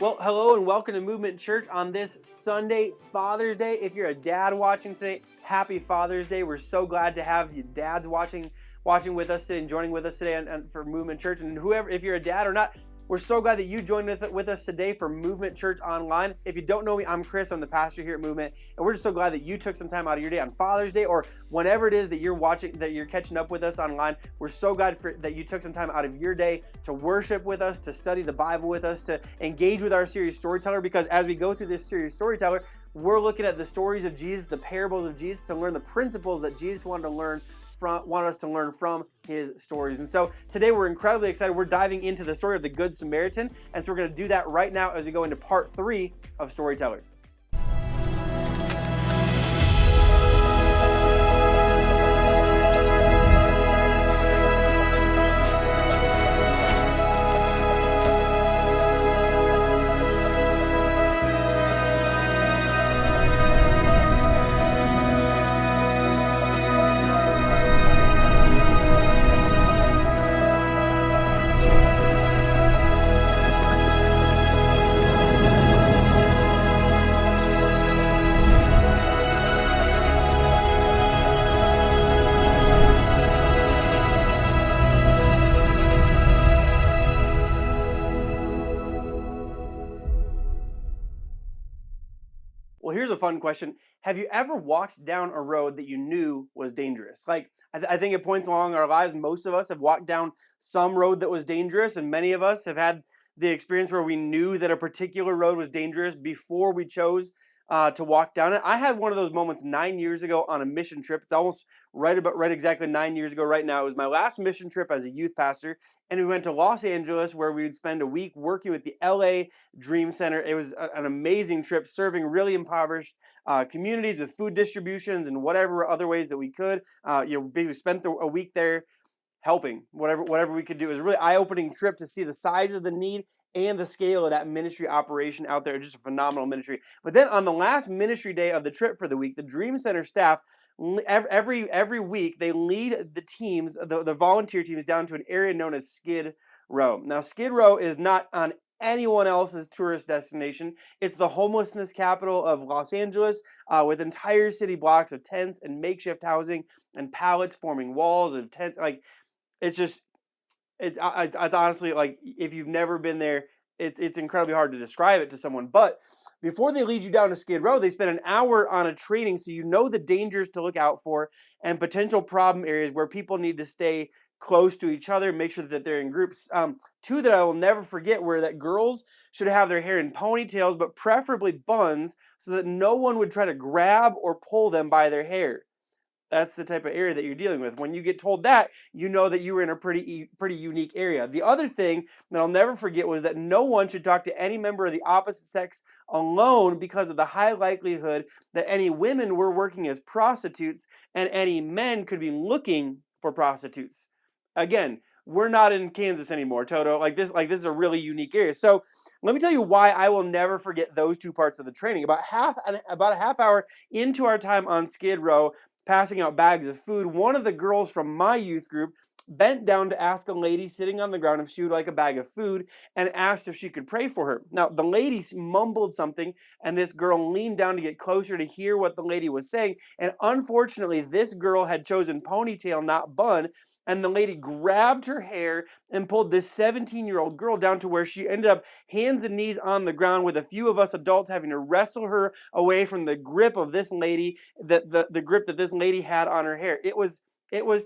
Well, hello and welcome to Movement Church on this Sunday, Father's Day. If you're a dad watching today, happy Father's Day. We're so glad to have you dads watching with us today and joining with us today and for Movement Church. And whoever, if you're a dad or not, we're so glad that you joined with us today for Movement Church Online. If you don't know me, I'm Chris. I'm the pastor here at Movement, and we're just so glad that you took some time out of your day on Father's Day or whenever it is that you're watching, that you're catching up with us online. We're so glad that you took some time out of your day to worship with us, to study the Bible with us, to engage with our series Storyteller, because as we go through this series Storyteller, we're looking at the stories of Jesus, the parables of Jesus, to learn the principles that Jesus wanted us to learn from his stories. And so today we're incredibly excited. We're diving into the story of the Good Samaritan. And so we're going to do that right now as we go into part 3 of Storyteller. Well, here's a fun question. Have you ever walked down a road that you knew was dangerous? Like, I think at points along our lives, most of us have walked down some road that was dangerous, and many of us have had the experience where we knew that a particular road was dangerous before we chose to walk down it. I had one of those moments 9 years ago on a mission trip. It's almost right exactly 9 years ago right now. It was my last mission trip as a youth pastor, and we went to Los Angeles where we would spend a week working with the LA Dream Center. It was an amazing trip, serving really impoverished communities with food distributions and whatever other ways that we could. We spent a week there helping whatever we could do. It was a really eye-opening trip to see the size of the need and the scale of that ministry operation out there. Just a phenomenal ministry. But then on the last ministry day of the trip for the week, the Dream Center staff, every week, they lead the teams, the volunteer teams, down to an area known as Skid Row. Now, Skid Row is not on anyone else's tourist destination. It's the homelessness capital of Los Angeles, with entire city blocks of tents and makeshift housing and pallets forming walls of tents. Like, it's honestly, like, if you've never been there, it's incredibly hard to describe it to someone. But before they lead you down to Skid Row, they spend an hour on a training so you know the dangers to look out for and potential problem areas where people need to stay close to each other, make sure that they're in groups. Two that I will never forget were that girls should have their hair in ponytails, but preferably buns, so that no one would try to grab or pull them by their hair. That's the type of area that you're dealing with. When you get told that, you know that you were in a pretty unique area. The other thing that I'll never forget was that no one should talk to any member of the opposite sex alone, because of the high likelihood that any women were working as prostitutes and any men could be looking for prostitutes. Again, we're not in Kansas anymore, Toto. This is a really unique area. So let me tell you why I will never forget those two parts of the training. About a half hour into our time on Skid Row, passing out bags of food, one of the girls from my youth group bent down to ask a lady sitting on the ground if she would like a bag of food, and asked if she could pray for her. Now, the lady mumbled something, and this girl leaned down to get closer to hear what the lady was saying. And unfortunately, this girl had chosen ponytail, not bun, and the lady grabbed her hair and pulled this 17-year-old girl down to where she ended up hands and knees on the ground, with a few of us adults having to wrestle her away from the grip of this lady, the grip that this lady had on her hair. It was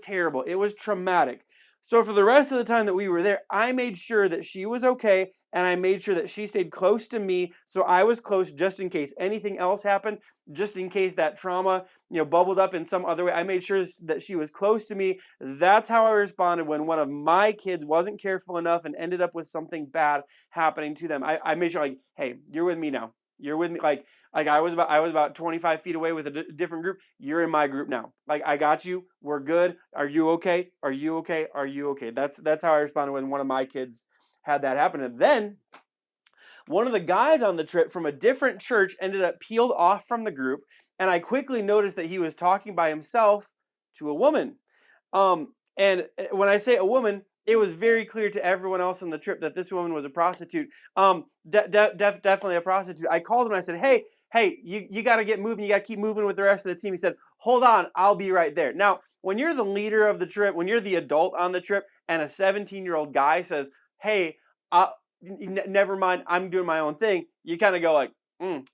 terrible. It was traumatic. So for the rest of the time that we were there, I made sure that she was okay, and I made sure that she stayed close to me, so I was close just in case anything else happened, just in case that trauma, bubbled up in some other way. I made sure that she was close to me. That's how I responded when one of my kids wasn't careful enough and ended up with something bad happening to them. I made sure, like, hey, you're with me now. You're with me. Like I was about 25 feet away with a different group. You're in my group now. Like, I got you. We're good. Are you okay? Are you okay? Are you okay? That's how I responded when one of my kids had that happen. And then one of the guys on the trip from a different church ended up peeled off from the group, and I quickly noticed that he was talking by himself to a woman. And when I say a woman, it was very clear to everyone else on the trip that this woman was a prostitute. Definitely a prostitute. I called him and I said, hey, you got to get moving. You got to keep moving with the rest of the team. He said, hold on, I'll be right there. Now, when you're the leader of the trip, when you're the adult on the trip, and a 17-year-old guy says, hey, never mind, I'm doing my own thing, you kind of go like,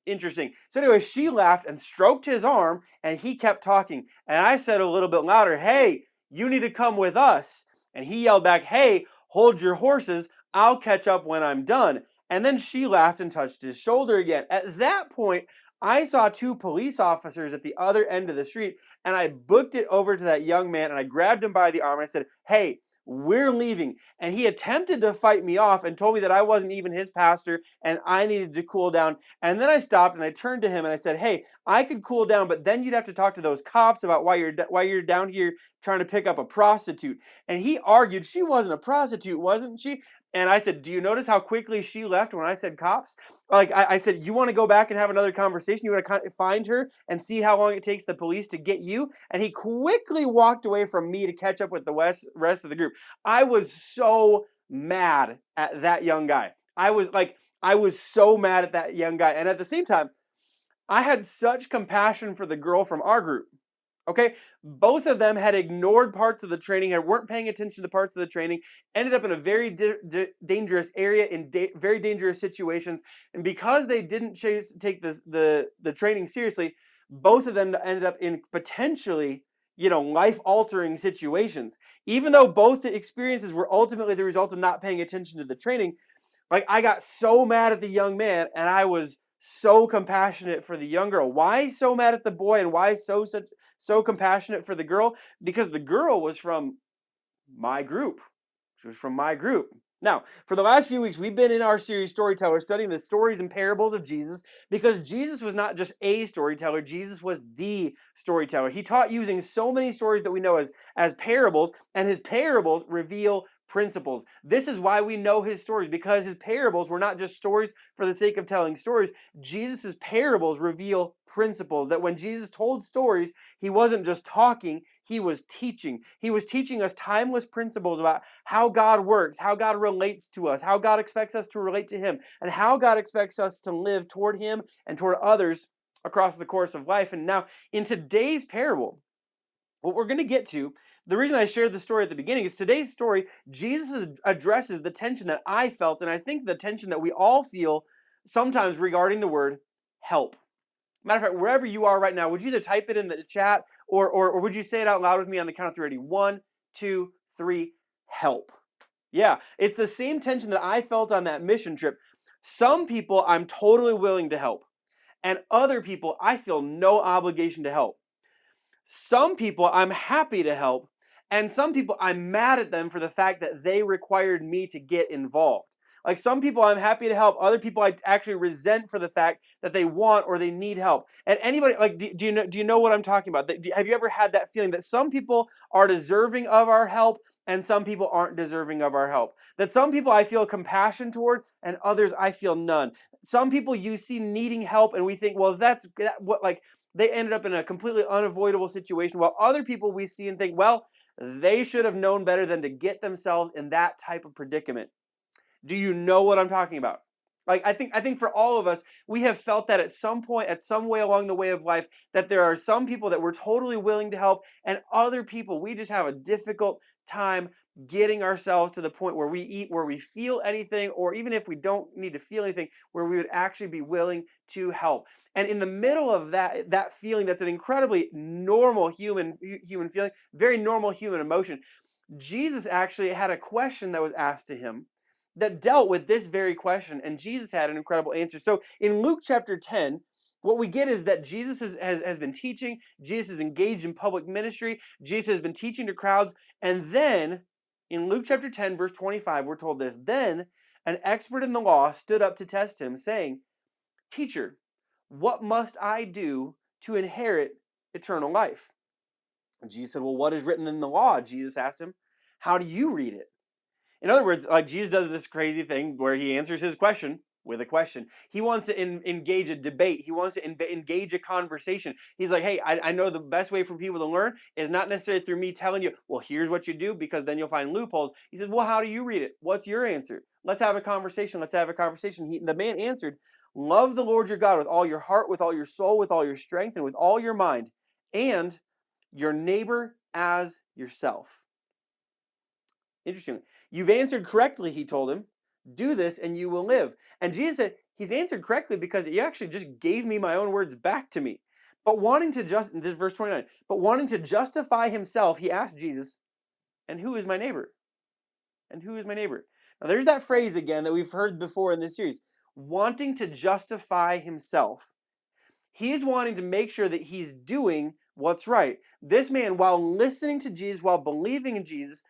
interesting. So anyway, she laughed and stroked his arm, and he kept talking. And I said a little bit louder, hey, you need to come with us. And he yelled back, hey, hold your horses. I'll catch up when I'm done. And then she laughed and touched his shoulder again. At that point, I saw two police officers at the other end of the street, and I booked it over to that young man, and I grabbed him by the arm, and I said, hey, we're leaving. And he attempted to fight me off and told me that I wasn't even his pastor and I needed to cool down. And then I stopped and I turned to him and I said, hey, I could cool down, but then you'd have to talk to those cops about why you're down here trying to pick up a prostitute. And he argued she wasn't a prostitute, wasn't she? And I said, do you notice how quickly she left when I said cops? Like I said, you want to go back and have another conversation? You want to find her and see how long it takes the police to get you? And he quickly walked away from me to catch up with the rest of the group. I was so mad at that young guy. I was so mad at that young guy. And at the same time, I had such compassion for the girl from our group. Okay, both of them had ignored parts of the training, and weren't paying attention to the parts of the training, ended up in a very dangerous area in very dangerous situations, and because they didn't take the training seriously, both of them ended up in potentially, life-altering situations. Even though both the experiences were ultimately the result of not paying attention to the training, like I got so mad at the young man, and I was so compassionate for the young girl. Why so mad at the boy, and why so compassionate for the girl? Because the girl was from my group. She was from my group. Now, for the last few weeks, we've been in our series Storyteller, studying the stories and parables of Jesus, because Jesus was not just a storyteller, Jesus was the storyteller. He taught using so many stories that we know as parables, and his parables reveal principles. This is why we know his stories, because his parables were not just stories for the sake of telling stories. Jesus' parables reveal principles, that when Jesus told stories, he wasn't just talking, he was teaching. He was teaching us timeless principles about how God works, how God relates to us, how God expects us to relate to him, and how God expects us to live toward him and toward others across the course of life. And now, in today's parable, what we're going to get to, the reason I shared the story at the beginning is today's story, Jesus addresses the tension that I felt, and I think the tension that we all feel sometimes regarding the word help. Matter of fact, wherever you are right now, would you either type it in the chat or would you say it out loud with me on the count of three? Ready? 1, 2, 3, help. Yeah, it's the same tension that I felt on that mission trip. Some people I'm totally willing to help, and other people I feel no obligation to help. Some people I'm happy to help, and some people I'm mad at them for the fact that they required me to get involved. Like some people I'm happy to help, other people I actually resent for the fact that they want or they need help. And anybody, like, do you know what I'm talking about? Have you ever had that feeling that some people are deserving of our help and some people aren't deserving of our help? That some people I feel compassion toward and others I feel none. Some people you see needing help and we think, well, what, like, they ended up in a completely unavoidable situation, while other people we see and think, well, they should have known better than to get themselves in that type of predicament. Do you know what I'm talking about? Like I think for all of us, we have felt that at some point, at some way along the way of life, that there are some people that we're totally willing to help, and other people we just have a difficult time getting ourselves to the point where we feel anything, or even if we don't need to feel anything, where we would actually be willing to help. And in the middle of that feeling, that's an incredibly normal human feeling, very normal human emotion. Jesus actually had a question that was asked to him that dealt with this very question, and Jesus had an incredible answer. So in Luke chapter 10, what we get is that Jesus has been teaching, Jesus is engaged in public ministry, Jesus has been teaching to crowds, and then in Luke chapter 10, verse 25, we're told this, then an expert in the law stood up to test him, saying, Teacher, what must I do to inherit eternal life? And Jesus said, well, what is written in the law? Jesus asked him, how do you read it? In other words, like Jesus does this crazy thing where he answers his question with a question. He wants to engage a debate. He wants to engage a conversation. He's like, hey, I know the best way for people to learn is not necessarily through me telling you, well, here's what you do, because then you'll find loopholes. He says, well, how do you read it? What's your answer? Let's have a conversation. Let's have a conversation. The man answered, love the Lord your God with all your heart, with all your soul, with all your strength, and with all your mind, and your neighbor as yourself. Interesting. You've answered correctly, he told him. Do this and you will live. And Jesus said, he's answered correctly because he actually just gave me my own words back to me. But wanting to this is verse 29, but wanting to justify himself, he asked Jesus, and who is my neighbor? And who is my neighbor? Now there's that phrase again that we've heard before in this series. Wanting to justify himself. He is wanting to make sure that he's doing what's right. This man, while listening to Jesus, while believing in Jesus,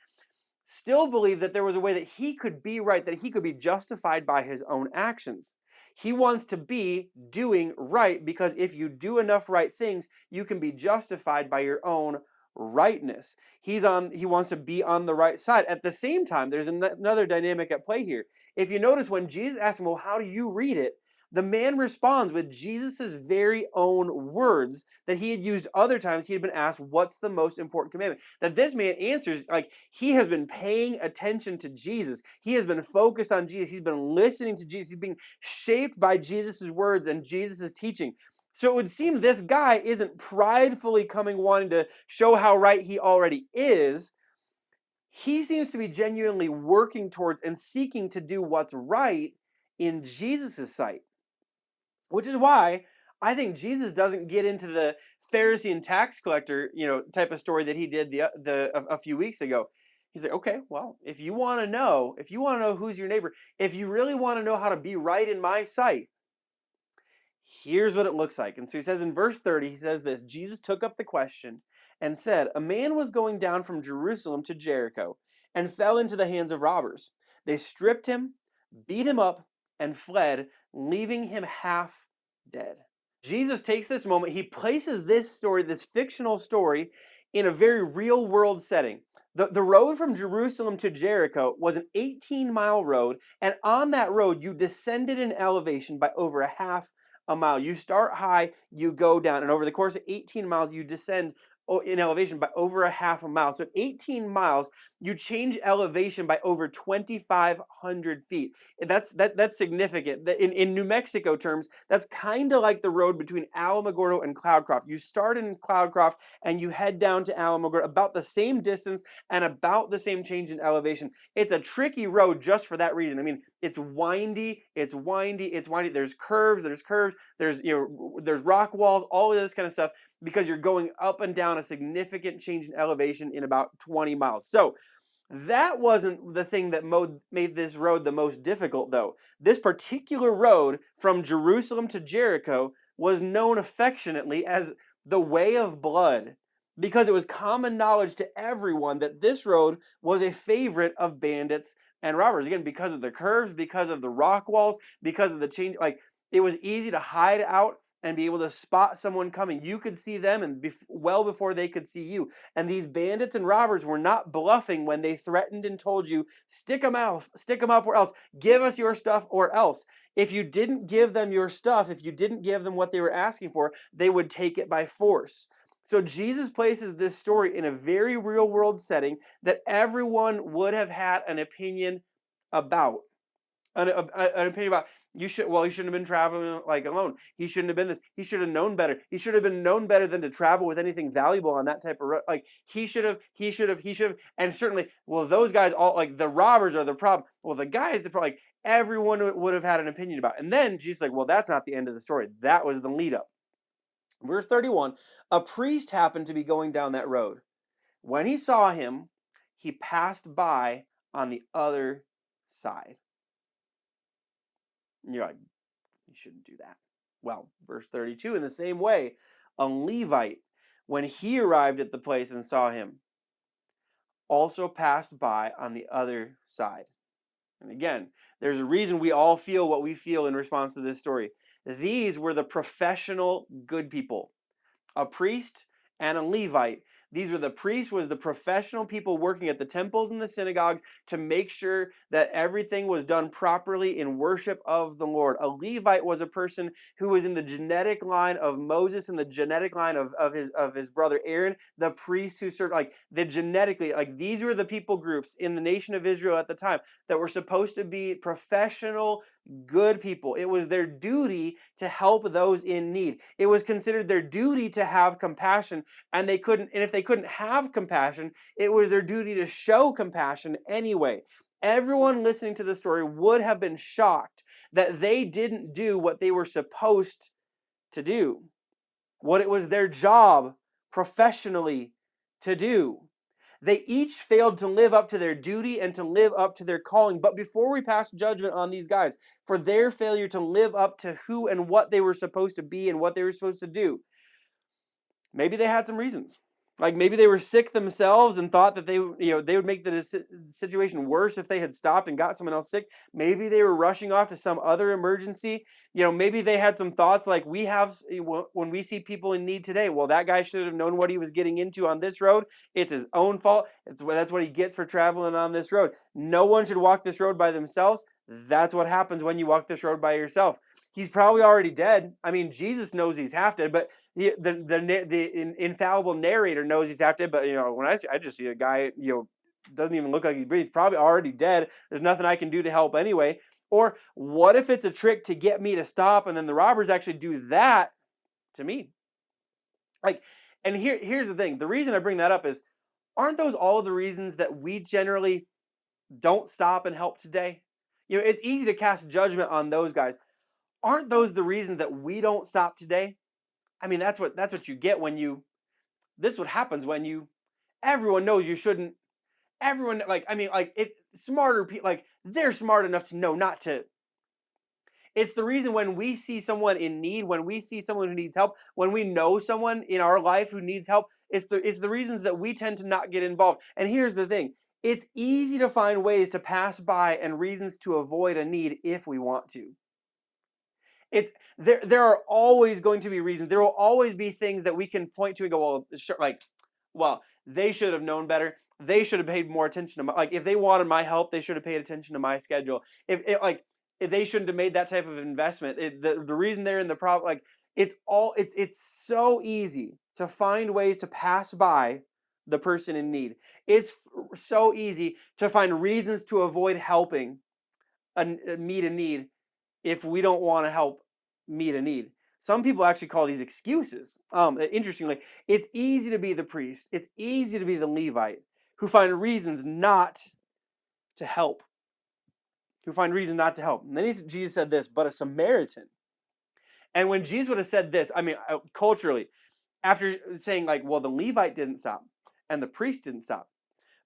still believed that there was a way that he could be right, that he could be justified by his own actions. He wants to be doing right because if you do enough right things, you can be justified by your own rightness. He wants to be on the right side. At the same time, there's another dynamic at play here. If you notice when Jesus asked him, well, how do you read it? The man responds with Jesus' very own words that he had used other times he had been asked, what's the most important commandment? That this man answers like he has been paying attention to Jesus. He has been focused on Jesus. He's been listening to Jesus. He's being shaped by Jesus' words and Jesus' teaching. So it would seem this guy isn't pridefully coming wanting to show how right he already is. He seems to be genuinely working towards and seeking to do what's right in Jesus' sight. Which is why I think Jesus doesn't get into the Pharisee and tax collector, type of story that he did a few weeks ago. He's like, okay, well, if you want to know who's your neighbor, if you really want to know how to be right in my sight, here's what it looks like. And so he says in verse 30, he says this, Jesus took up the question and said, a man was going down from Jerusalem to Jericho and fell into the hands of robbers. They stripped him, beat him up, and fled, leaving him half dead. Jesus takes this moment, he places this story, this fictional story, in a very real world setting. The road from Jerusalem to Jericho was an 18-mile road, and on that road you descended in elevation by over a half a mile. You start high, you go down, and over the course of 18 miles you descend in elevation by over a half a mile. So at 18 miles, you change elevation by over 2,500 feet. That's significant. In New Mexico terms, that's kind of like the road between Alamogordo and Cloudcroft. You start in Cloudcroft and you head down to Alamogordo, about the same distance and about the same change in elevation. It's a tricky road just for that reason. I mean, it's windy. There's curves. There's rock walls, all of this kind of stuff, because you're going up and down a significant change in elevation in about 20 miles. So that wasn't the thing that made this road the most difficult, though. This particular road from Jerusalem to Jericho was known affectionately as the Way of Blood, because it was common knowledge to everyone that this road was a favorite of bandits and robbers. Again, because of the curves, because of the rock walls, because of the change, it was easy to hide out and be able to spot someone coming. You could see them and well before they could see you. And these bandits and robbers were not bluffing when they threatened and told you, stick them up or else, give us your stuff or else. If you didn't give them your stuff, if you didn't give them what they were asking for, they would take it by force. So Jesus places this story in a very real world setting that everyone would have had an opinion about. An opinion about. He shouldn't have been traveling alone. He shouldn't have been this. He should have known better. He should have been known better than to travel with anything valuable on that type of road. He should have. And certainly, well, those guys all the robbers are the problem. Well, the guys, the problem, everyone would have had an opinion about. And then Jesus well, that's not the end of the story. That was the lead up. Verse 31, a priest happened to be going down that road. When he saw him, he passed by on the other side. And you're like, you shouldn't do that. Well, verse 32, in the same way, a Levite, when he arrived at the place and saw him, also passed by on the other side. And again, there's a reason we all feel what we feel in response to this story. These were the professional good people, a priest and a Levite. These were the priests, was the professional people working at the temples and the synagogues to make sure that everything was done properly in worship of the Lord. A Levite was a person who was in the genetic line of Moses and the genetic line of his brother Aaron, the priests who served, like the genetically, like these were the people groups in the nation of Israel at the time that were supposed to be professional, good people. It was their duty to help those in need. It was considered their duty to have compassion, and if they couldn't have compassion, it was their duty to show compassion anyway. Everyone listening to the story would have been shocked that they didn't do what they were supposed to do, what it was their job professionally to do. They each failed to live up to their duty and to live up to their calling. But before we pass judgment on these guys for their failure to live up to who and what they were supposed to be and what they were supposed to do, maybe they had some reasons. Like maybe they were sick themselves and thought that they would make the situation worse if they had stopped and got someone else sick. Maybe they were rushing off to some other emergency. Maybe they had some thoughts like we have when we see people in need today. Well, that guy should have known what he was getting into on this road. It's his own fault. That's what he gets for traveling on this road. No one should walk this road by themselves. That's what happens when you walk this road by yourself. He's probably already dead. I mean, Jesus knows he's half dead, but the infallible narrator knows he's half dead. But when I just see a guy, doesn't even look like he's breathing. He's probably already dead. There's nothing I can do to help anyway. Or what if it's a trick to get me to stop, and then the robbers actually do that to me? And here's the thing. The reason I bring that up is, aren't those all the reasons that we generally don't stop and help today? It's easy to cast judgment on those guys. Aren't those the reasons that we don't stop today? I mean, that's what you get when this is what happens when everyone knows you shouldn't. Everyone, smarter people, they're smart enough to know not to. It's the reason when we see someone in need, when we see someone who needs help, when we know someone in our life who needs help, it's the reasons that we tend to not get involved. And here's the thing. It's easy to find ways to pass by and reasons to avoid a need if we want to. There are always going to be reasons. There will always be things that we can point to and go, well, they should have known better. They should have paid more attention to if they wanted my help, they should have paid attention to my schedule. If they shouldn't have made that type of investment. The reason they're in the problem, it's so easy to find ways to pass by the person in need. It's so easy to find reasons to avoid helping meet a need if we don't want to help meet a need. Some people actually call these excuses. Interestingly, it's easy to be the priest. It's easy to be the Levite who find reasons not to help. And then Jesus said this, but a Samaritan. And when Jesus would have said this, culturally, after saying the Levite didn't stop and the priest didn't stop,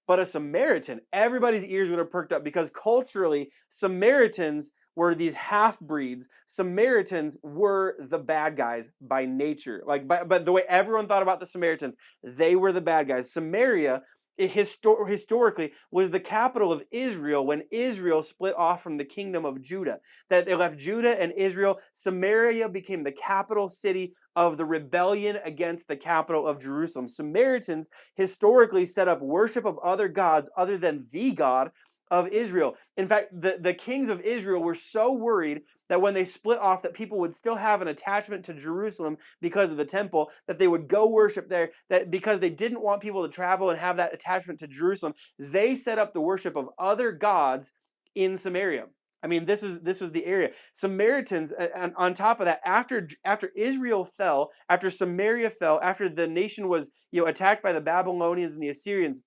but a Samaritan, everybody's ears would have perked up, because culturally, Samaritans were these half-breeds. Samaritans were the bad guys by nature. But the way everyone thought about the Samaritans, they were the bad guys. Samaria, historically, was the capital of Israel when Israel split off from the kingdom of Judah. That they left Judah and Israel. Samaria became the capital city of the rebellion against the capital of Jerusalem. Samaritans historically set up worship of other gods other than the God of Israel. In fact, the kings of Israel were so worried that when they split off, that people would still have an attachment to Jerusalem because of the temple, that they would go worship there, that because they didn't want people to travel and have that attachment to Jerusalem, they set up the worship of other gods in Samaria. This was the area. Samaritans, and on top of that, after Israel fell, after Samaria fell, after the nation was attacked by the Babylonians and the Assyrians,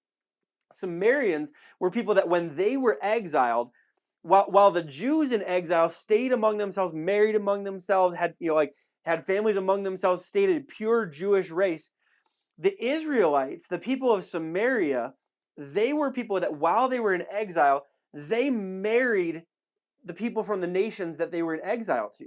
Samaritans were people that when they were exiled, while the Jews in exile stayed among themselves, married among themselves, had families among themselves, stayed a pure Jewish race, the Israelites, the people of Samaria, they were people that while they were in exile, they married the people from the nations that they were in exile to.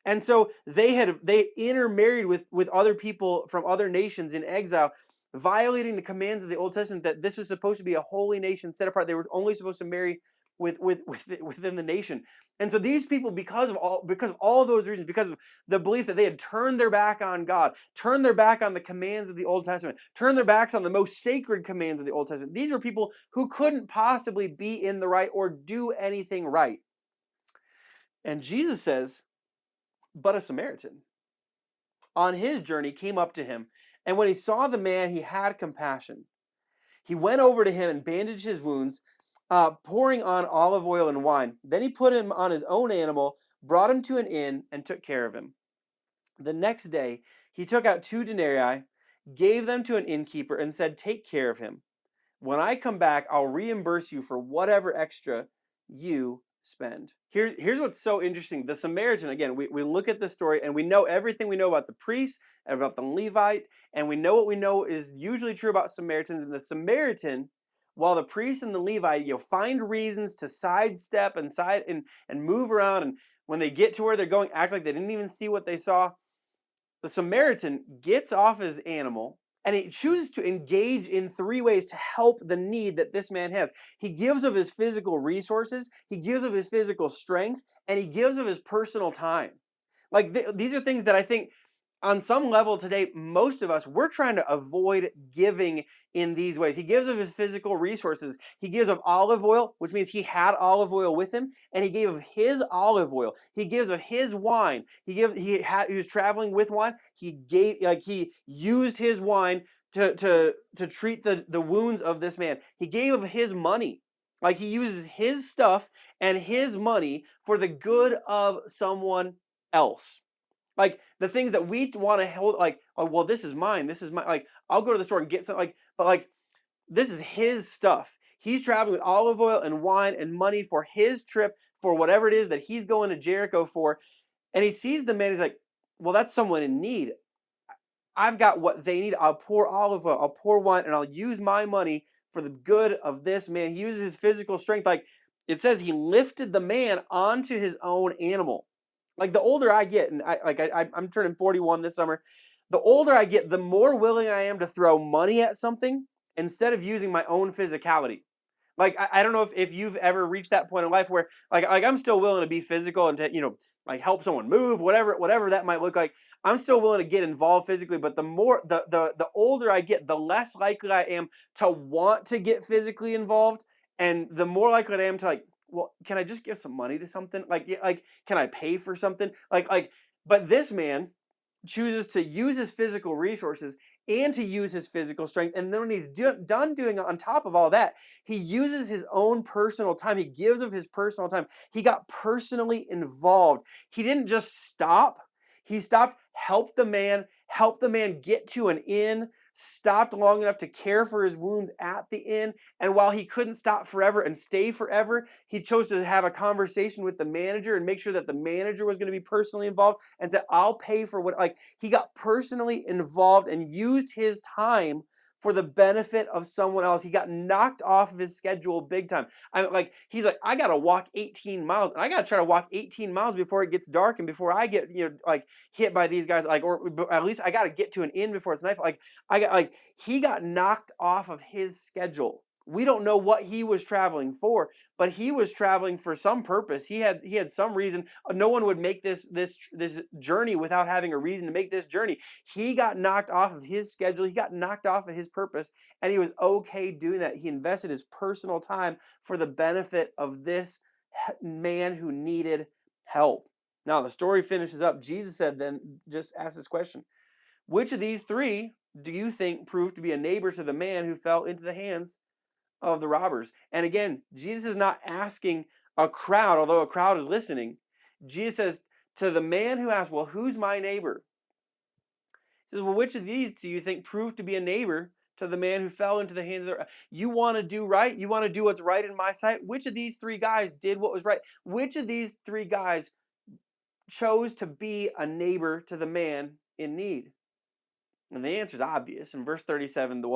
And so they intermarried with other people from other nations in exile, violating the commands of the Old Testament that this was supposed to be a holy nation set apart. They were only supposed to marry within the nation. And so these people, because of all of those reasons, because of the belief that they had turned their back on God, turned their back on the commands of the Old Testament, turned their backs on the most sacred commands of the Old Testament. These were people who couldn't possibly be in the right or do anything right. And Jesus says, but a Samaritan on his journey came up to him, and when he saw the man, he had compassion. He went over to him and bandaged his wounds, pouring on olive oil and wine. Then he put him on his own animal, brought him to an inn, and took care of him. The next day, he took out 2 denarii, gave them to an innkeeper, and said, take care of him. When I come back, I'll reimburse you for whatever extra you spend. Here's what's so interesting. The Samaritan, again, we look at this story and we know everything we know about the priest and about the Levite, and we know what we know is usually true about Samaritans. And the Samaritan, while the priest and the Levite, find reasons to sidestep and move around, and when they get to where they're going, act like they didn't even see what they saw. The Samaritan gets off his animal and he chooses to engage in 3 ways to help the need that this man has. He gives of his physical resources, he gives of his physical strength, and he gives of his personal time. Like these are things that I think on some level today, most of us, we're trying to avoid giving in these ways. He gives of his physical resources. He gives of olive oil, which means he had olive oil with him, and he gave of his olive oil. He gives of his wine. He was traveling with wine. He used his wine to treat the wounds of this man. He gave of his money. Like he uses his stuff and his money for the good of someone else. Like the things that we want to hold, like, oh, well, this is mine. This is my, like, I'll go to the store and get something, but this is his stuff. He's traveling with olive oil and wine and money for his trip, for whatever it is that he's going to Jericho for. And he sees the man. He's like, well, that's someone in need. I've got what they need. I'll pour olive oil, I'll pour wine, and I'll use my money for the good of this man. He uses his physical strength. Like it says, he lifted the man onto his own animal. Like the older I get, and I'm turning 41 this summer, the older I get, the more willing I am to throw money at something instead of using my own physicality. Like I don't know if you've ever reached that point in life where like I'm still willing to be physical and to like help someone move, whatever that might look like. I'm still willing to get involved physically, but the older I get, the less likely I am to want to get physically involved, and the more likely I am to like, well, can I just give some money to something? Like, can I pay for something? But this man chooses to use his physical resources and to use his physical strength. And then when he's done doing it, on top of all that, he uses his own personal time. He gives of his personal time. He got personally involved. He didn't just stop. He stopped, helped the man get to an inn, stopped long enough to care for his wounds at the inn. And while he couldn't stop forever and stay forever, he chose to have a conversation with the manager and make sure that the manager was going to be personally involved and said, I'll pay for what, like he got personally involved and used his time for the benefit of someone else. He got knocked off of his schedule big time. He's like, I got to walk 18 miles and I got to try to walk 18 miles before it gets dark and before I get, hit by these guys, or at least I got to get to an inn before it's nightfall. He got knocked off of his schedule. We don't know what he was traveling for, but he was traveling for some purpose. He had some reason. No one would make this journey without having a reason to make this journey. He got knocked off of his schedule. He got knocked off of his purpose, and he was okay doing that. He invested his personal time for the benefit of this man who needed help. Now the story finishes up. Jesus said, then just ask this question: which of these 3 do you think proved to be a neighbor to the man who fell into the hands of the robbers? And again, Jesus is not asking a crowd, although a crowd is listening. Jesus says to the man who asked, well, who's my neighbor? He says, well, which of these do you think proved to be a neighbor to the man who fell into the hands of the... You want to do right? You want to do what's right in my sight? Which of these 3 guys did what was right? Which of these 3 guys chose to be a neighbor to the man in need? And the answer is obvious. In verse 37, the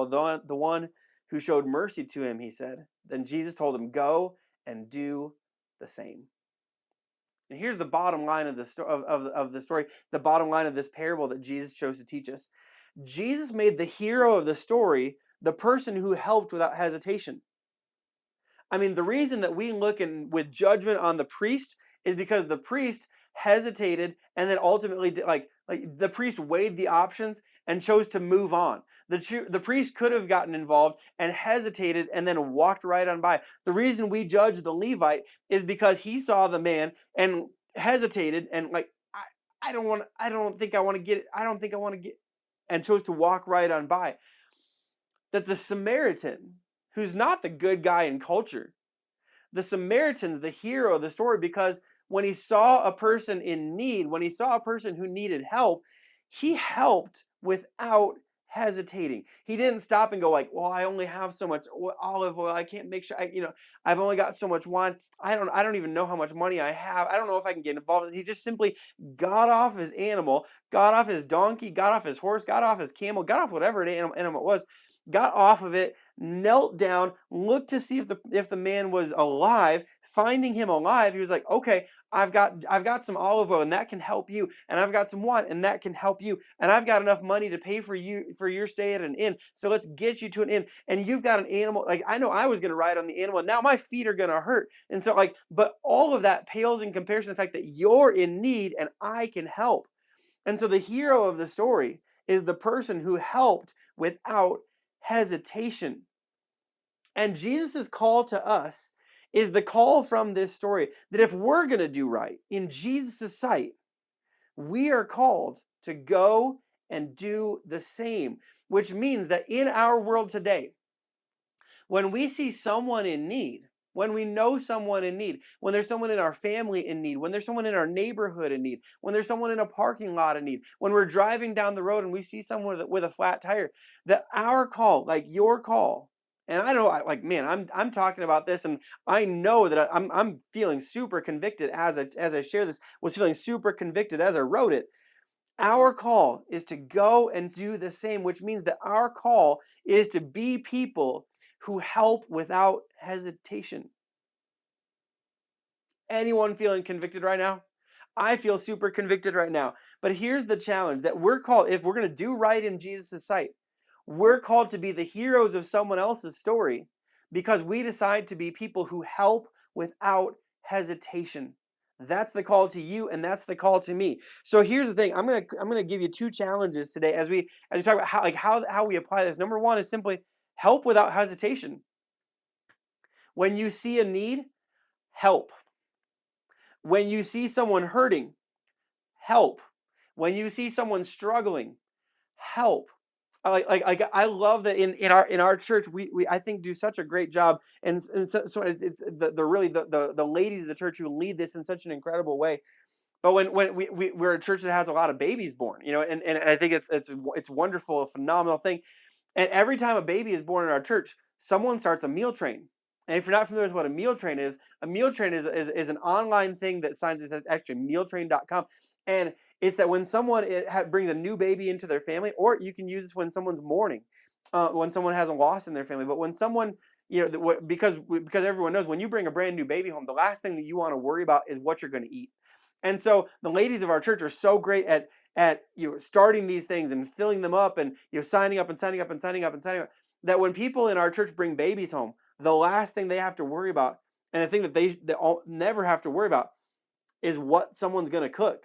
one who showed mercy to him, he said. Then Jesus told him, go and do the same. And here's the bottom line of the story, the bottom line of this parable that Jesus chose to teach us. Jesus made the hero of the story the person who helped without hesitation. I mean, the reason that we look and with judgment on the priest is because the priest hesitated and then ultimately like the priest weighed the options and chose to move on. The priest could have gotten involved and hesitated and then walked right on by. The reason we judge the Levite is because he saw the man and hesitated and like I don't think I want to get it. I don't think I want to get and chose to walk right on by. That the Samaritan, who's not the good guy in culture, the Samaritan's the hero of the story because when he saw a person in need, when he saw a person who needed help, he helped without hesitating. He didn't stop and go like, "Well, I only have so much olive oil. I can't make sure I've only got so much wine. I don't even know how much money I have. I don't know if I can get involved." He just simply got off his animal, got off his donkey, got off his horse, got off his camel, got off whatever animal it was, got off of it, knelt down, looked to see if the man was alive. Finding him alive, he was like, "Okay, I've got some olive oil, and that can help you, and I've got some wine, and that can help you, and I've got enough money to pay for your stay at an inn. So let's get you to an inn. And you've got an animal. Like I know I was gonna ride on the animal, and now my feet are gonna hurt. And so but all of that pales in comparison to the fact that you're in need and I can help. And so the hero of the story is the person who helped without hesitation. And Jesus' call to us is the call from this story that if we're going to do right in Jesus' sight, we are called to go and do the same, which means that in our world today, when we see someone in need, when we know someone in need, when there's someone in our family in need, when there's someone in our neighborhood in need, when there's someone in a parking lot in need, when we're driving down the road and we see someone with a flat tire, that our call, like your call, and I know, man, I'm talking about this, and I know that I'm feeling super convicted as I share this. Was feeling super convicted as I wrote it. Our call is to go and do the same, which means that our call is to be people who help without hesitation. Anyone feeling convicted right now? I feel super convicted right now. But here's the challenge that we're called, if we're going to do right in Jesus' sight, we're called to be the heroes of someone else's story because we decide to be people who help without hesitation. That's the call to you, and that's the call to me. So here's the thing: I'm gonna give you two challenges today as we talk about how we apply this. Number one is simply help without hesitation. When you see a need, help. When you see someone hurting, help. When you see someone struggling, help. I love that in our church we I think do such a great job, and so it's the really the ladies of the church who lead this in such an incredible way. But when we're a church that has a lot of babies born, and I think it's wonderful, a phenomenal thing. And every time a baby is born in our church, someone starts a meal train. And if you're not familiar with what a meal train is an online thing that signs. It's actually mealtrain.com. And it's that when someone brings a new baby into their family, or you can use this when someone's mourning, when someone has a loss in their family. But when someone, because everyone knows when you bring a brand new baby home, the last thing that you want to worry about is what you're going to eat. And so the ladies of our church are so great at starting these things and filling them up and signing up and signing up and signing up and signing up, that when people in our church bring babies home, the last thing they have to worry about, and the thing that they all never have to worry about, is what someone's going to cook,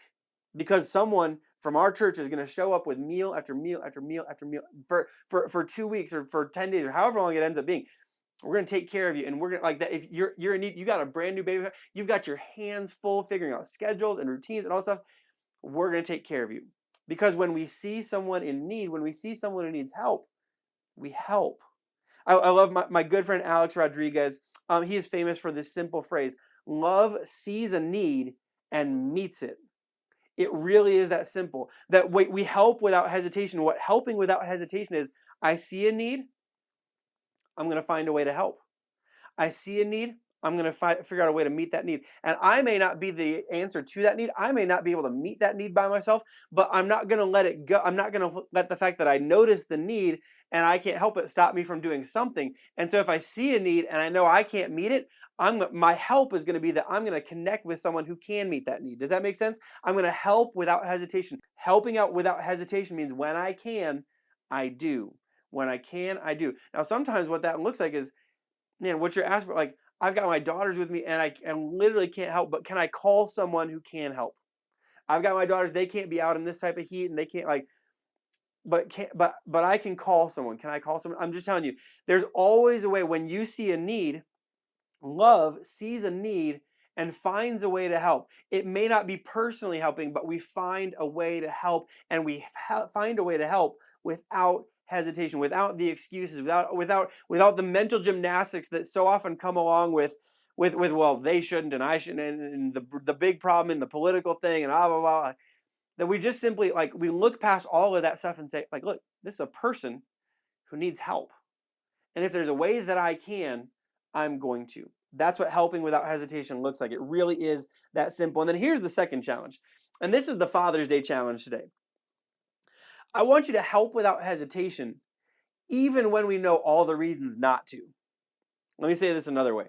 because someone from our church is going to show up with meal after meal after meal after meal for 2 weeks or for 10 days or however long it ends up being. We're going to take care of you, and we're going to like that. If you're in need, you got a brand new baby, you've got your hands full figuring out schedules and routines and all stuff. We're going to take care of you, because when we see someone in need, when we see someone who needs help, we help. I love my good friend Alex Rodriguez. He is famous for this simple phrase: love sees a need and meets it. It really is that simple. That we help without hesitation. What helping without hesitation is: I see a need, I'm going to find a way to help. I see a need, I'm going to figure out a way to meet that need. And I may not be the answer to that need. I may not be able to meet that need by myself, but I'm not going to let it go. I'm not going to let the fact that I notice the need and I can't help it stop me from doing something. And so if I see a need and I know I can't meet it, my help is going to be that I'm going to connect with someone who can meet that need. Does that make sense? I'm going to help without hesitation. Helping out without hesitation means when I can, I do. When I can, I do. Now, sometimes what that looks like is, man, what you're asking for, like, I've got my daughters with me and I literally can't help, but can I call someone who can help? I've got my daughters, they can't be out in this type of heat and they can't like, but I can call someone. Can I call someone? I'm just telling you, there's always a way when you see a need. Love sees a need and finds a way to help. It may not be personally helping, but we find a way to help, and we find a way to help without hesitation, without the excuses, without the mental gymnastics that so often come along with well, they shouldn't and I shouldn't, and the big problem in the political thing and blah blah blah. That we just simply like we look past all of that stuff and say like, look, this is a person who needs help. And if there's a way that I can, I'm going to. That's what helping without hesitation looks like. It really is that simple. And then here's the second challenge. And this is the Father's Day challenge today. I want you to help without hesitation, even when we know all the reasons not to. Let me say this another way.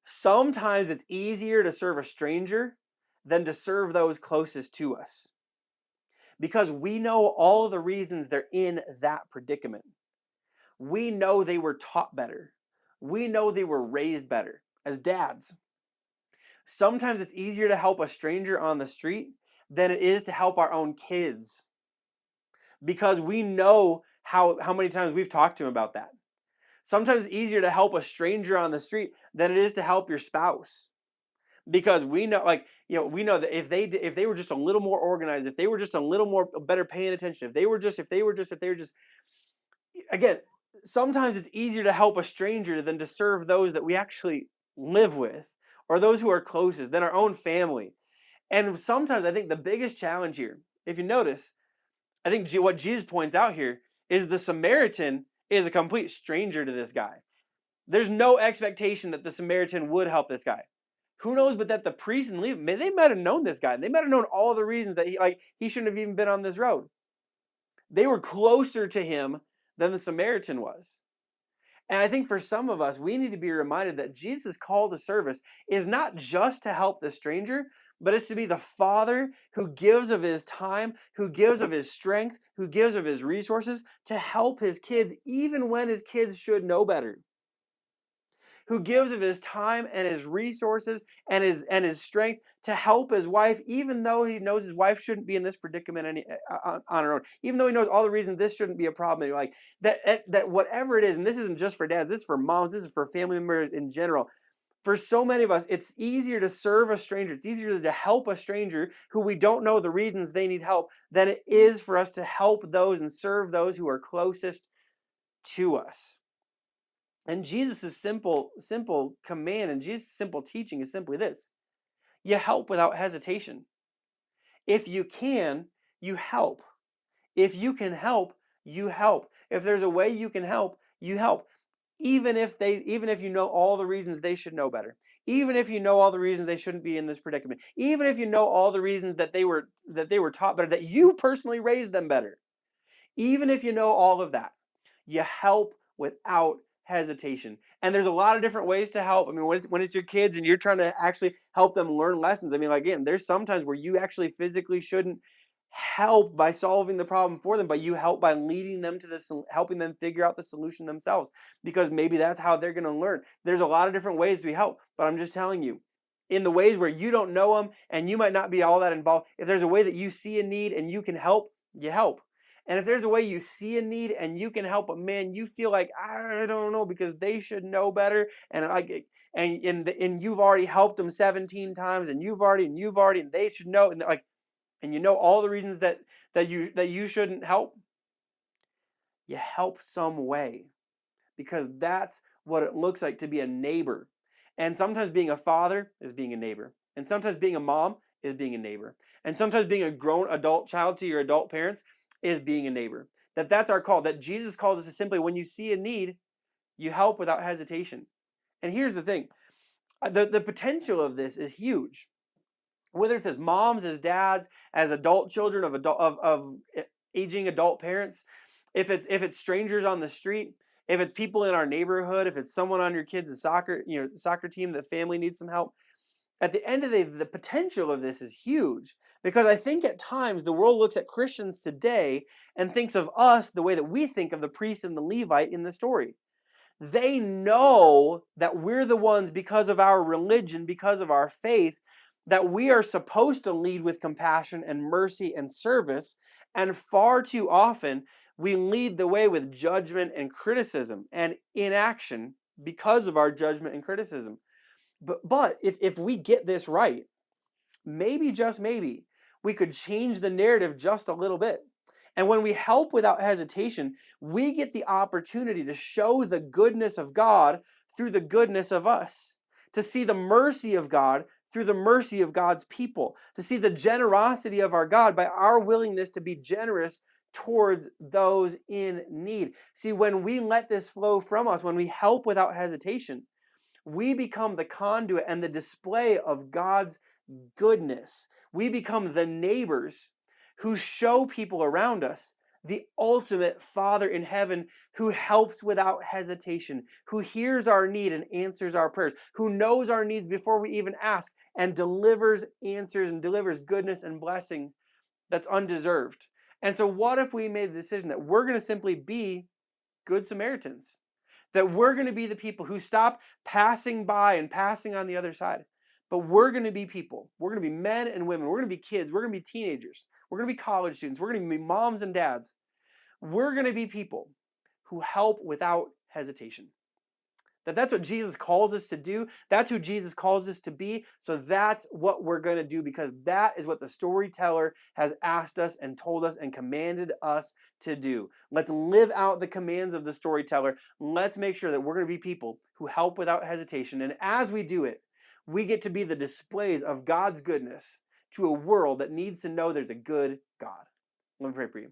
Sometimes it's easier to serve a stranger than to serve those closest to us because we know all the reasons they're in that predicament. We know they were taught better. We know they were raised better as dads. Sometimes it's easier to help a stranger on the street than it is to help our own kids because we know how many times we've talked to them about that. Sometimes it's easier to help a stranger on the street than it is to help your spouse because we know we know that if they were just a little more organized, if they were just a little more better paying attention, if they were just again, sometimes it's easier to help a stranger than to serve those that we actually live with or those who are closest than our own family. And sometimes I think the biggest challenge here, if you notice, I think what Jesus points out here is the Samaritan is a complete stranger to this guy. There's no expectation that the Samaritan would help this guy. Who knows but that the priest and Levite, they might have known this guy. They might have known all the reasons that he shouldn't have even been on this road. They were closer to him than the Samaritan was. And I think for some of us, we need to be reminded that Jesus' call to service is not just to help the stranger, but it's to be the father who gives of his time, who gives of his strength, who gives of his resources to help his kids, even when his kids should know better. Who gives of his time and his resources and his strength to help his wife, even though he knows his wife shouldn't be in this predicament on her own. Even though he knows all the reasons this shouldn't be a problem. Like that whatever it is, and this isn't just for dads, this is for moms, this is for family members in general. For so many of us, it's easier to serve a stranger. It's easier to help a stranger who we don't know the reasons they need help than it is for us to help those and serve those who are closest to us. And Jesus' simple command and Jesus' simple teaching is simply this. You help without hesitation. If you can, you help. If you can help, you help. If there's a way you can help, you help. Even if you know all the reasons they should know better. Even if you know all the reasons they shouldn't be in this predicament. Even if you know all the reasons that they were taught better, that you personally raised them better. Even if you know all of that, you help without hesitation. And there's a lot of different ways to help. I mean, when it's your kids and you're trying to actually help them learn lessons. I mean, like, again, there's sometimes where you actually physically shouldn't help by solving the problem for them, but you help by leading them to this, helping them figure out the solution themselves, because maybe that's how they're going to learn. There's a lot of different ways we help, but I'm just telling you, in the ways where you don't know them and you might not be all that involved, if there's a way that you see a need and you can help, you help. And if there's a way you see a need and you can help, but man, you feel like I don't know because they should know better, and you've already helped them 17 times, and you've already, and they should know, and you know all the reasons that you shouldn't help. You help some way, because that's what it looks like to be a neighbor. And sometimes being a father is being a neighbor, and sometimes being a mom is being a neighbor, and sometimes being a grown adult child to your adult parents is being a neighbor. That's our call. That Jesus calls us to simply, when you see a need, you help without hesitation. And here's the thing. The potential of this is huge. Whether it's as moms, as dads, as adult children of aging adult parents, if it's strangers on the street, if it's people in our neighborhood, if it's someone on your kids' soccer team, that family needs some help. At the end of the potential of this is huge, because I think at times the world looks at Christians today and thinks of us the way that we think of the priest and the Levite in the story. They know that we're the ones, because of our religion, because of our faith, that we are supposed to lead with compassion and mercy and service. And far too often, we lead the way with judgment and criticism and inaction because of our judgment and criticism. But if we get this right, maybe, just maybe, we could change the narrative just a little bit. And when we help without hesitation, we get the opportunity to show the goodness of God through the goodness of us, to see the mercy of God through the mercy of God's people, to see the generosity of our God by our willingness to be generous towards those in need. See, when we let this flow from us, when we help without hesitation, we become the conduit and the display of God's goodness. We become the neighbors who show people around us the ultimate Father in heaven, who helps without hesitation, who hears our need and answers our prayers, who knows our needs before we even ask, and delivers answers and delivers goodness and blessing that's undeserved. And so what if we made the decision that we're going to simply be Good Samaritans? That we're going to be the people who stop passing by and passing on the other side. But we're going to be people. We're going to be men and women. We're going to be kids. We're going to be teenagers. We're going to be college students. We're going to be moms and dads. We're going to be people who help without hesitation. That's what Jesus calls us to do. That's who Jesus calls us to be. So that's what we're going to do, because that is what the storyteller has asked us and told us and commanded us to do. Let's live out the commands of the storyteller. Let's make sure that we're going to be people who help without hesitation. And as we do it, we get to be the displays of God's goodness to a world that needs to know there's a good God. Let me pray for you.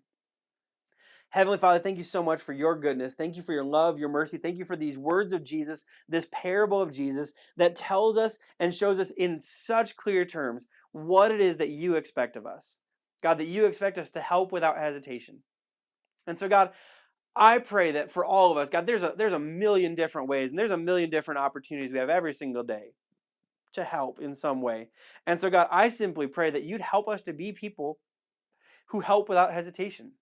Heavenly Father, thank you so much for your goodness. Thank you for your love, your mercy. Thank you for these words of Jesus, this parable of Jesus that tells us and shows us in such clear terms what it is that you expect of us. God, that you expect us to help without hesitation. And so, God, I pray that for all of us, God, there's a million different ways and there's a million different opportunities we have every single day to help in some way. And so, God, I simply pray that you'd help us to be people who help without hesitation.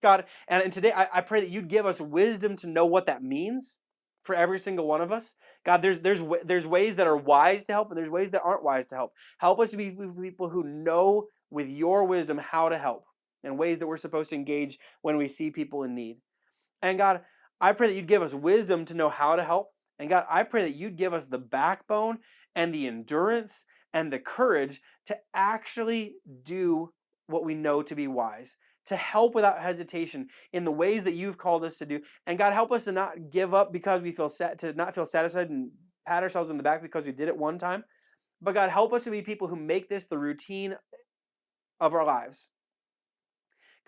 God, and today I pray that you'd give us wisdom to know what that means for every single one of us. God, there's ways that are wise to help and there's ways that aren't wise to help. Help us to be people who know with your wisdom how to help and ways that we're supposed to engage when we see people in need. And God, I pray that you'd give us wisdom to know how to help. And God, I pray that you'd give us the backbone and the endurance and the courage to actually do what we know to be wise, to help without hesitation in the ways that you've called us to do. And God, help us to not give up because we feel to not feel satisfied and pat ourselves in the back because we did it one time. But God, help us to be people who make this the routine of our lives.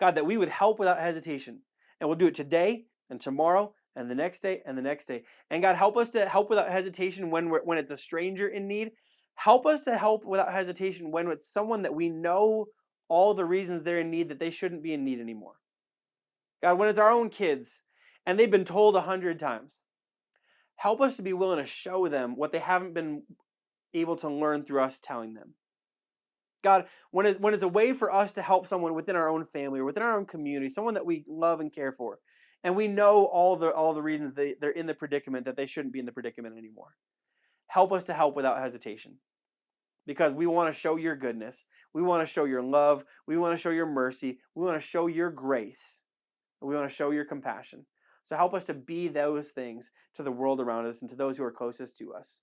God, that we would help without hesitation. And we'll do it today and tomorrow and the next day and the next day. And God, help us to help without hesitation when it's a stranger in need. Help us to help without hesitation when it's someone that we know all the reasons they're in need that they shouldn't be in need anymore. God, when it's our own kids and they've been told 100 times, help us to be willing to show them what they haven't been able to learn through us telling them. God, when it's a way for us to help someone within our own family or within our own community, someone that we love and care for, and we know all the reasons they're in the predicament that they shouldn't be in the predicament anymore, help us to help without hesitation. Because we want to show your goodness. We want to show your love. We want to show your mercy. We want to show your grace. We want to show your compassion. So help us to be those things to the world around us and to those who are closest to us.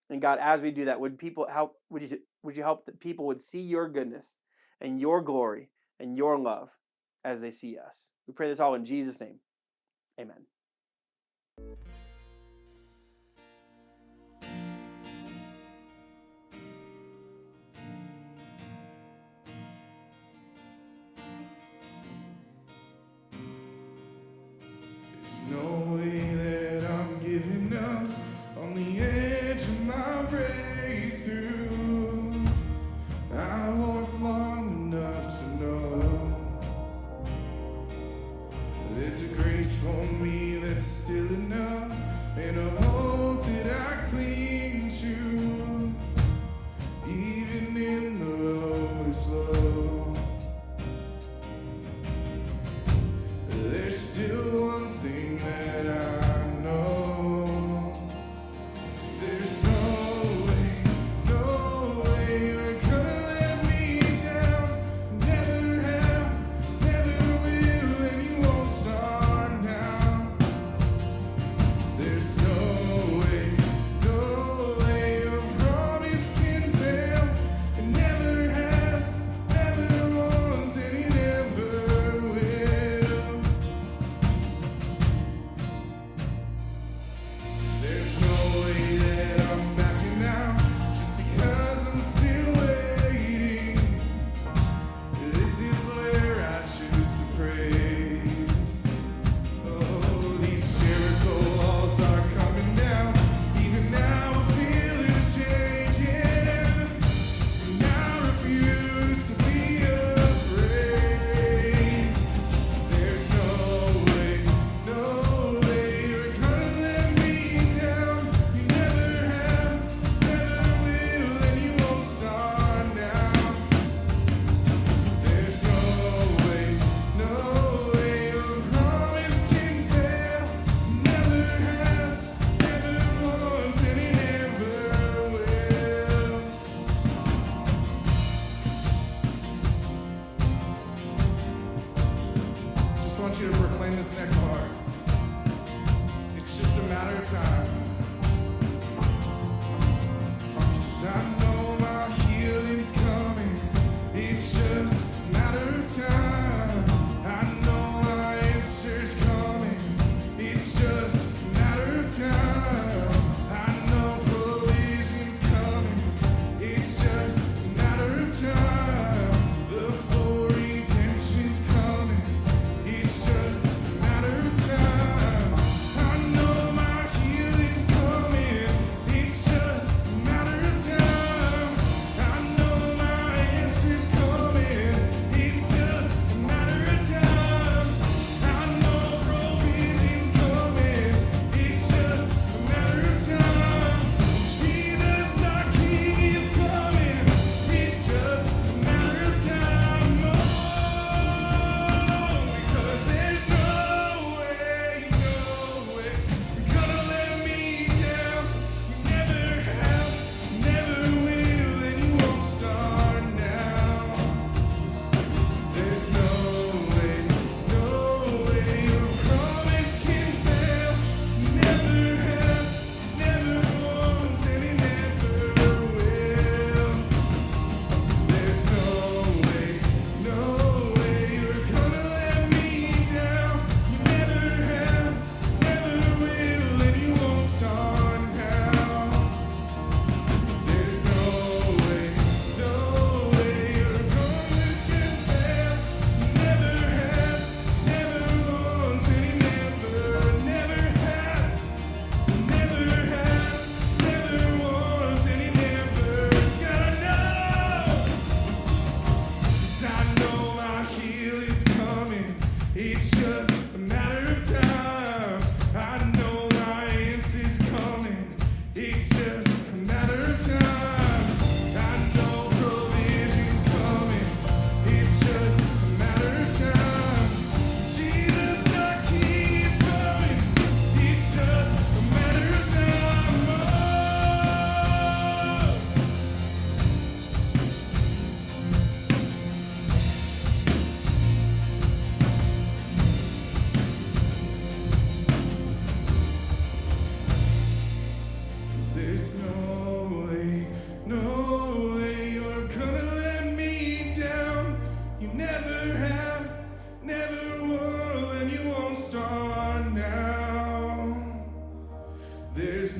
And God, as we do that, would you help that people would see your goodness and your glory and your love as they see us? We pray this all in Jesus' name. Amen. No way that I'm giving up on the edge of my breakthrough. I walked long enough to know there's a grace for me that's still enough, and a hope that I cling to, even in the lowest low. There's still one thing that I know.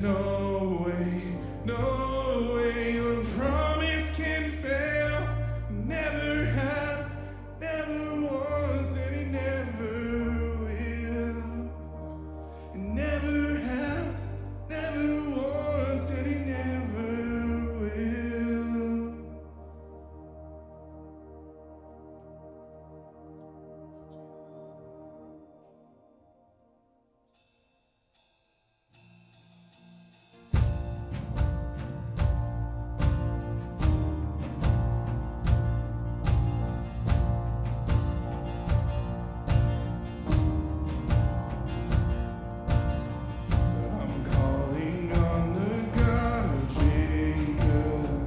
no way, no way your promise can fail. Never has, never once, and it never will. It never has, never once, and it never will. I'm calling on the God of Jacob,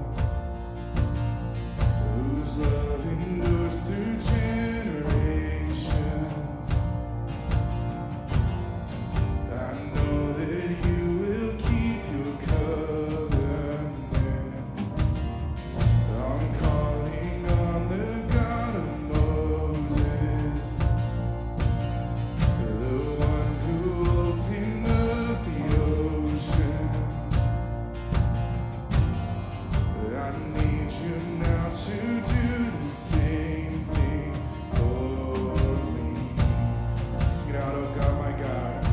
whose love endures through generations. I know that you will keep your covenant. I'm calling on the God of Moses, the one who opened up the oceans. I need you now to do the same thing for me. Sing it out, oh God, my God.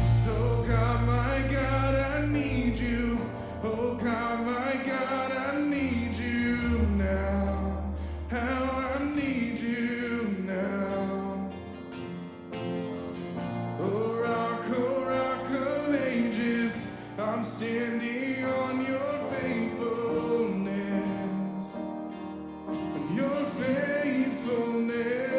So God, my God, I need you. Oh God, my God, I need you now. How I need you now. Oh rock of ages, I'm standing on your faithfulness. On your faithfulness.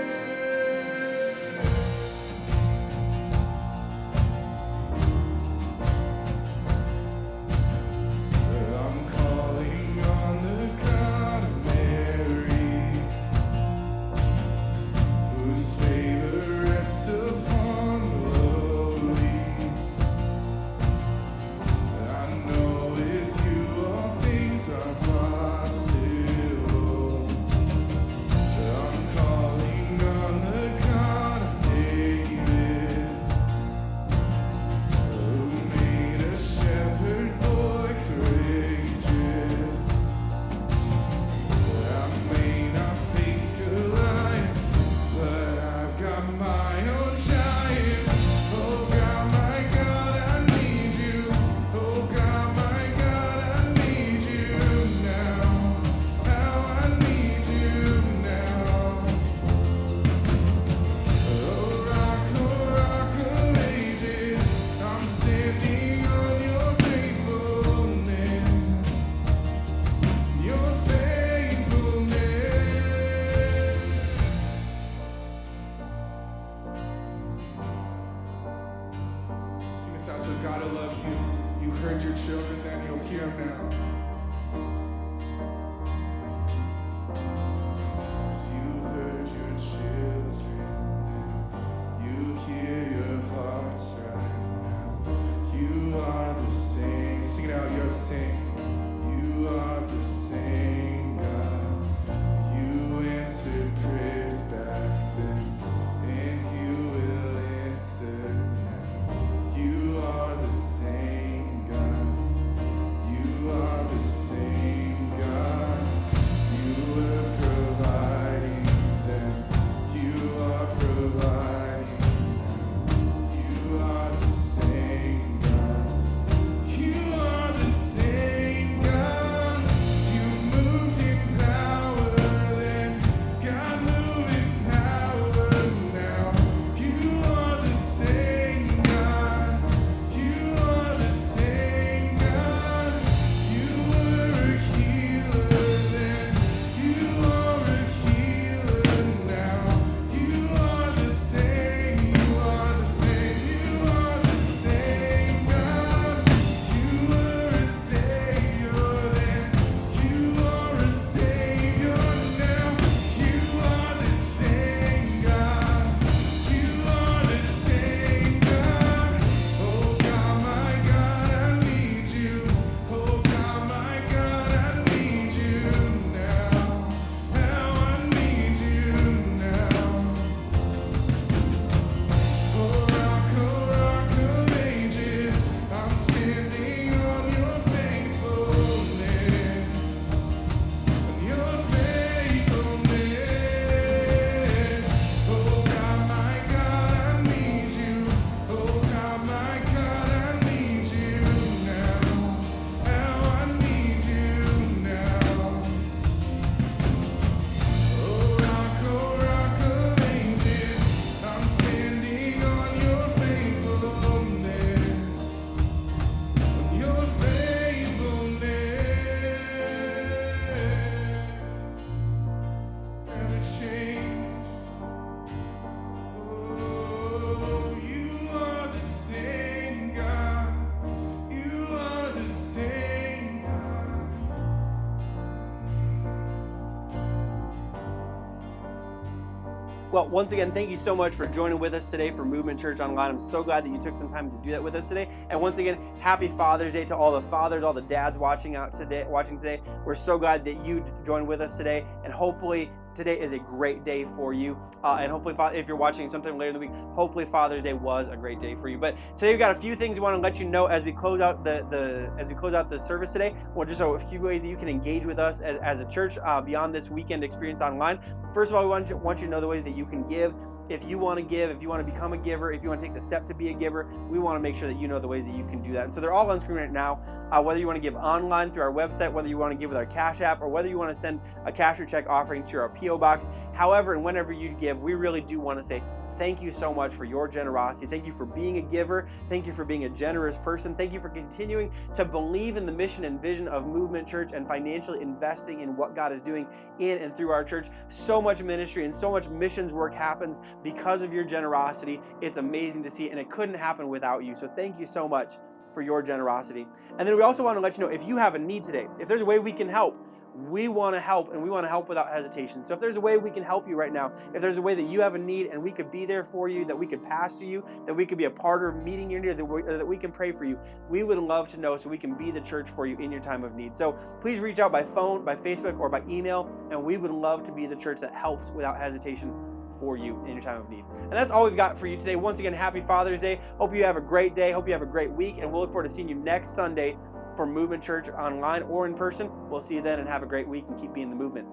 I'm calling on the God of Mary, whose favor rests upon the lowly. I know with you all things are possible. I'm calling on the God of David, who made a shepherd boy courageous. I may not face Goliath, but I've got my own giants. Oh God, my God, I need you. Oh God, my God, I need you now. How I need you now. Oh rock of ages, I'm standing on your faithfulness. Your faithfulness. Sing this out to a God who loves you. You heard your children then, you'll hear him now. 'Cause you heard your children then, you hear your hearts right now. You are the same. Sing it out, you're the same. You are the same God. You answered prayers back then, and you will answer now. You are the same God. You are the same Well, once again, thank you so much for joining with us today for Movement Church Online. I'm so glad that you took some time to do that with us today. And once again, happy Father's Day to all the fathers, all the dads watching today. We're so glad that you joined with us today, and hopefully today is a great day for you. And hopefully, if you're watching sometime later in the week, hopefully Father's Day was a great day for you. But today we've got a few things we want to let you know as we close out the service today. Well, just a few ways that you can engage with us as a church beyond this weekend experience online. First of all, we want you to know the ways that you can give. If you want to give, if you want to become a giver, if you want to take the step to be a giver, we want to make sure that you know the ways that you can do that. And so they're all on screen right now. Whether you want to give online through our website, whether you want to give with our Cash App, or whether you want to send a cash or check offering to our P.O. Box. However and whenever you give, we really do want to say thank you so much for your generosity. Thank you for being a giver. Thank you for being a generous person. Thank you for continuing to believe in the mission and vision of Movement Church and financially investing in what God is doing in and through our church. So much ministry and so much missions work happens because of your generosity. It's amazing to see, and it couldn't happen without you. So thank you so much for your generosity. And then we also want to let you know, if you have a need today, if there's a way we can help, we want to help, and we want to help without hesitation. So if there's a way we can help you right now, if there's a way that you have a need and we could be there for you, that we could pastor you, that we could be a part of meeting your need, that we can pray for you, we would love to know so we can be the church for you in your time of need. So please reach out by phone, by Facebook, or by email, and we would love to be the church that helps without hesitation for you in your time of need. And that's all we've got for you today. Once again, happy Father's Day. Hope you have a great day. Hope you have a great week, and we'll look forward to seeing you next Sunday for Movement Church online or in person. We'll see you then, and have a great week and keep being the movement.